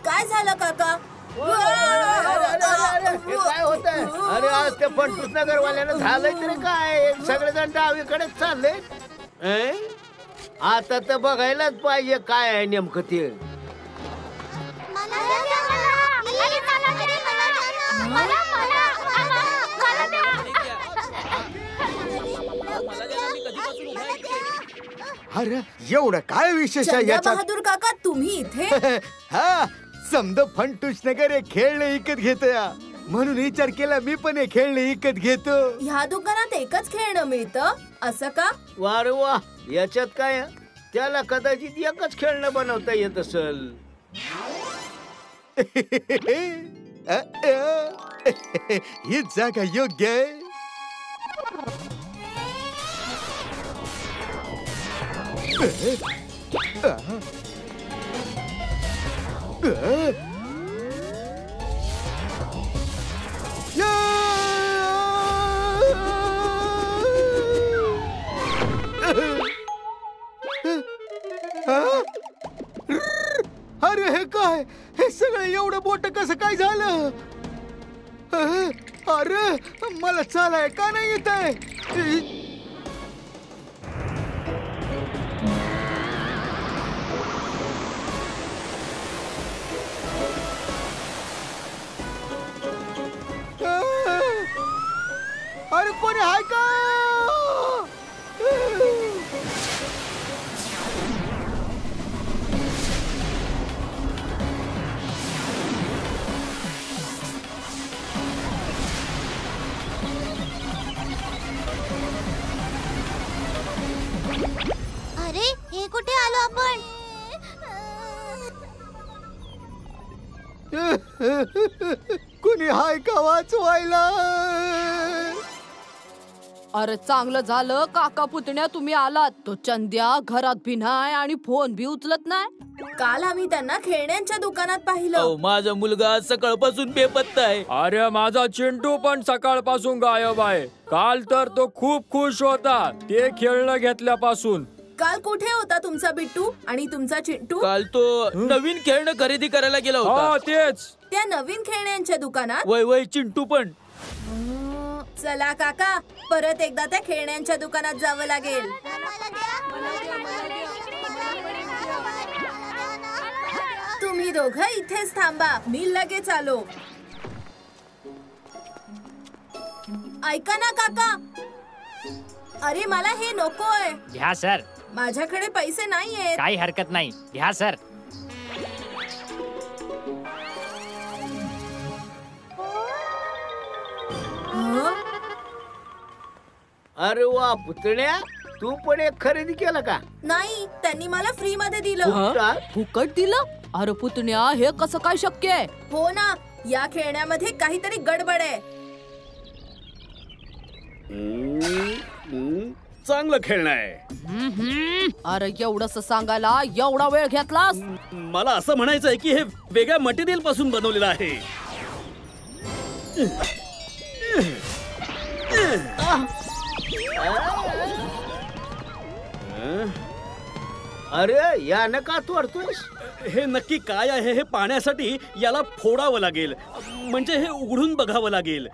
काय झालं काका? काय होत आहे? अरे आज ते फंटूस नगरवाल्यानं झालंय तरी काय, सगळेजण डावीकडेच चालले. आता तर बघायलाच पाहिजे काय आहे नेमकं ते. अरे एवढं काय विशेष आहे याच्यात? बहादूर काका तुम्ही इथे? हा समद फंटूस नगर हे खेळणे विकत घेतोय म्हणून विचार केला मी पण हे खेळणे विकत घेतो. ह्या दुकानात एकच खेळणं मिळतं असं का? वा रे वा, याच्यात काय? त्याला कदाचित एकच खेळणं बनवता येत असेल. ही जागा योग्य आहे. अरे हे काय, हे सगळं एवढं मोठं कसं काय झालं? अरे मला चालाय का नाही येत आहे? अरे कोणी आहे का? अरे हे कुठे आलो आपण? कोणी हाय का वाचवायला? अरे चांगलं झालं काका पुतण्या तुम्ही आलात. तो चंद्या घरात भी नाही आणि फोन भी उचलत नाही. काल आम्ही त्यांना खेळण्यांच्या दुकानात पाहिलं. माझा मुलगा सकाळपासून बेपत्ता आहे. अरे माझा चिंटू पण सकाळपासून गायब आहे. काल तर तो खूप खुश होता ते खेळणं घेतल्यापासून. काल कुठे होता तुमचा बिट्टू आणि तुमचा चिंटू? काल तो नवीन खेळणं खरेदी करायला गेला होता. तेच त्या नवीन खेळण्यांच्या दुकानात. वय वय चिंटू पण. चला काका परत एकदा त्या खेळण्यांच्या दुकानात जावं लागेल. तुम्ही दोघं इथेच थांबा, मी लगेच आलो. ऐका ना काका, अरे मला हे नकोय. घ्या सर. माझ्याकडे पैसे नाहीयेत. काही हरकत नाही, घ्या सर. अरे वा पुतण्या, तू पण एक खरेदी केलं का? नाही, त्यांनी मला फ्री मध्ये दिलं. फुकट दिलं? अरे पुतण्या हे कसं काय शक्य आहे? हो ना, या खेळण्यामध्ये काहीतरी गडबड आहे. चांगलं खेळणं आहे. अरे एवढंस सांगायला एवढा वेळ घेतलास? मला असं म्हणायचं आहे की हे वेगळ्या मटेरियल पासून बनवलेलं आहे. अरे यानं का तोडतोस? हे नक्की काय आहे हे पाहण्यासाठी याला फोडावं लागेल, म्हणजे हे उघडून बघावं लागेल.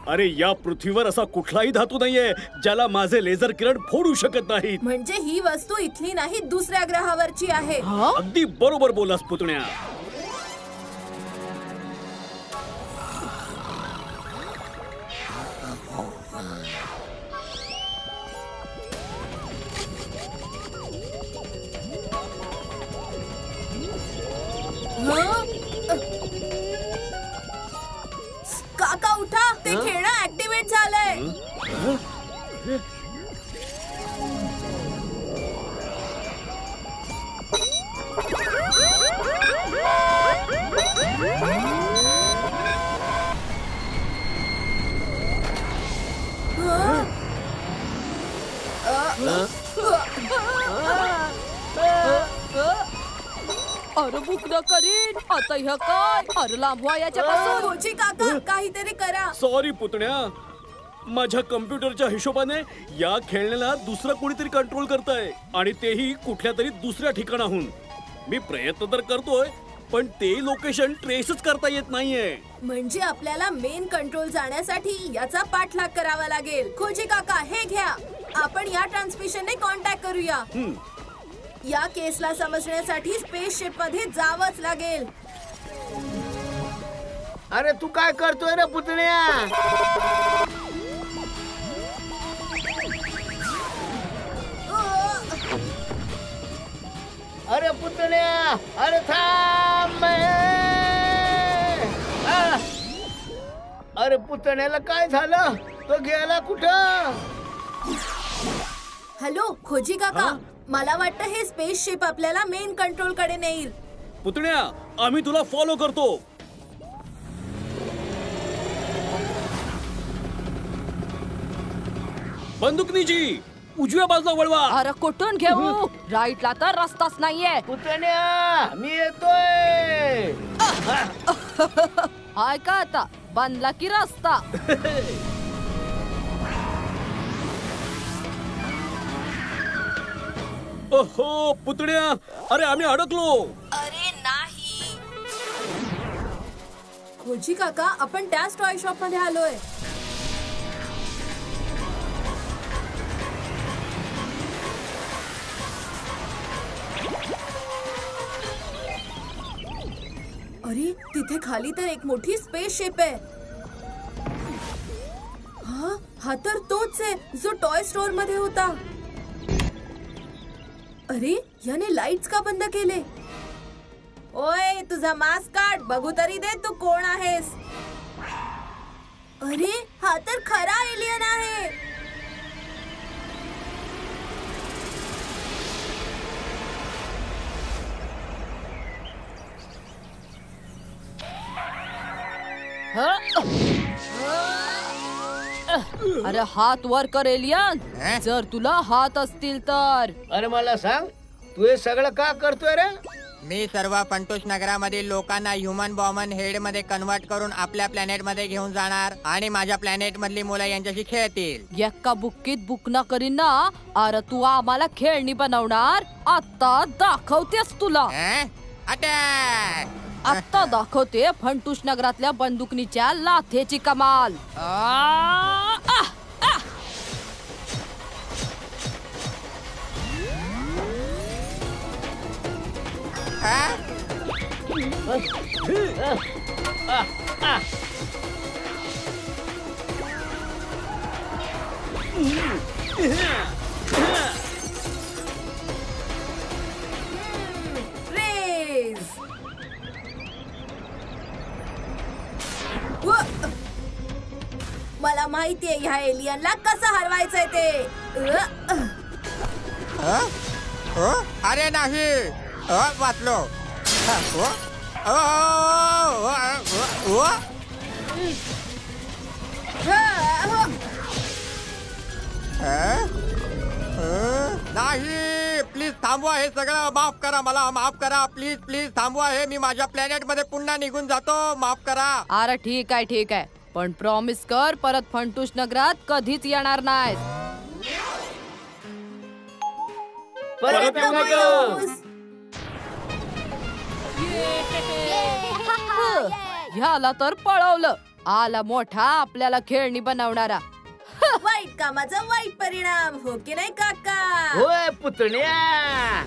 अरे या पृथ्वीवर असा कुठलाही धातू नाहीये ज्याला माझे लेझर किरण फोडू शकत नाहीत. म्हणजे ही वस्तू इथली नाही, दुसऱ्या ग्रहावरची आहे. अगदी बरोबर बोलास पुतण्या. काका उठा, ते खेळणं ऍक्टिव्हेट झालंय. अरे बुकना करीन आता ह्या काय अरे लांबवा याच्यापासून. खोजी काका काहीतरी करा. सॉरी पुतण्या, माझ्या कम्प्युटरच्या हिशोबाने या खेळण्याला दुसरं कोणीतरी कंट्रोल करताय आणि तेही कुठल्या तरी दुसऱ्या ठिकाणाहून. मी प्रयत्न तर करतोय पण ते लोकेशन ट्रेसच करता येत नाहीये. म्हणजे आपल्याला मेन कंट्रोल जाण्यासाठी याचा पाठलाग करावा लागेल. खोजी काका हे घ्या, आपण या ट्रान्समिशनने कॉन्टॅक्ट करूया. या केसला समजण्यासाठी स्पेसशिप मध्ये जावंच लागेल. अरे तू काय करतोय रे पुतण्या? अरे पुतण्या, अरे थांब. अरे पुतण्याला काय झालं? तो गेला कुठं? हॅलो खोजी काका, मला वाटतं हे स्पेसशिप आपल्याला मेन कंट्रोल कडे नेईल. पुतण्या, आम्ही तुला फॉलो करतो. बंदुकनीजी उजव्या बाजूला वळवा. अरे कुठून घेऊ? राईटला तर रस्ताच नाहीये. पुतण्या मी येतोय. ऐका आता बनला की रस्ता. ओहो पुतण्या, अरे आम्ही अडकलो. अरे नाही खोजी काका, आपण त्याच टॉय शॉप मध्ये आलोय. अरे तिथे खाली तर एक मोठी स्पेसशिप आहे. हा तर तोच आहे जो टॉय स्टोअर मध्ये होता. अरे याने लाईट्स का बंद केले? ओय तुझा मास्क काढ, बघू तरी दे तू कोण आहेस. अरे हा तर खरा एलियन आहे. अरे हात वर कर एलियन, जर तुला हात असतील तर. अरे मला सांग, तू हे सगळं का करतोय रे? मी सर्व फंटूश नगरामधील लोकांना ह्युमन बॉमन हेड मध्ये कन्वर्ट करून आपल्या प्लॅनेट मध्ये घेऊन जाणार आणि माझ्या प्लॅनेट मधली मुलं यांच्याशी खेळतील. एका बुक्कीत बुकना करीन ना. अरे तू आम्हाला खेळणी बनवणार? आता दाखवतेस तुला. अटॅक! आता दाखवते फंटूश नगरातल्या बंदुकनीच्या लाथेची कमाल. मला माहितीये ह्या एलियनला कसं हरवायचंय ते. अरे नाही, वाचलो. नाही, प्लीज थांबवा हे सगळं. माफ करा, मला माफ करा. प्लीज प्लीज थांबवा हे. मी माझ्या प्लॅनेट मध्ये पुन्हा निघून जातो. माफ करा. अरे ठीक आहे ठीक आहे, पण प्रॉमिस कर परत फंटूश नगरात कधीच येणार नाही. परत येऊ नकोस. ह्याला तर पळवलं. आला मोठा आपल्याला खेळणी बनवणारा. वाईट कामाचा वाईट परिणाम, हो की नाही काका? होय पुतण्या.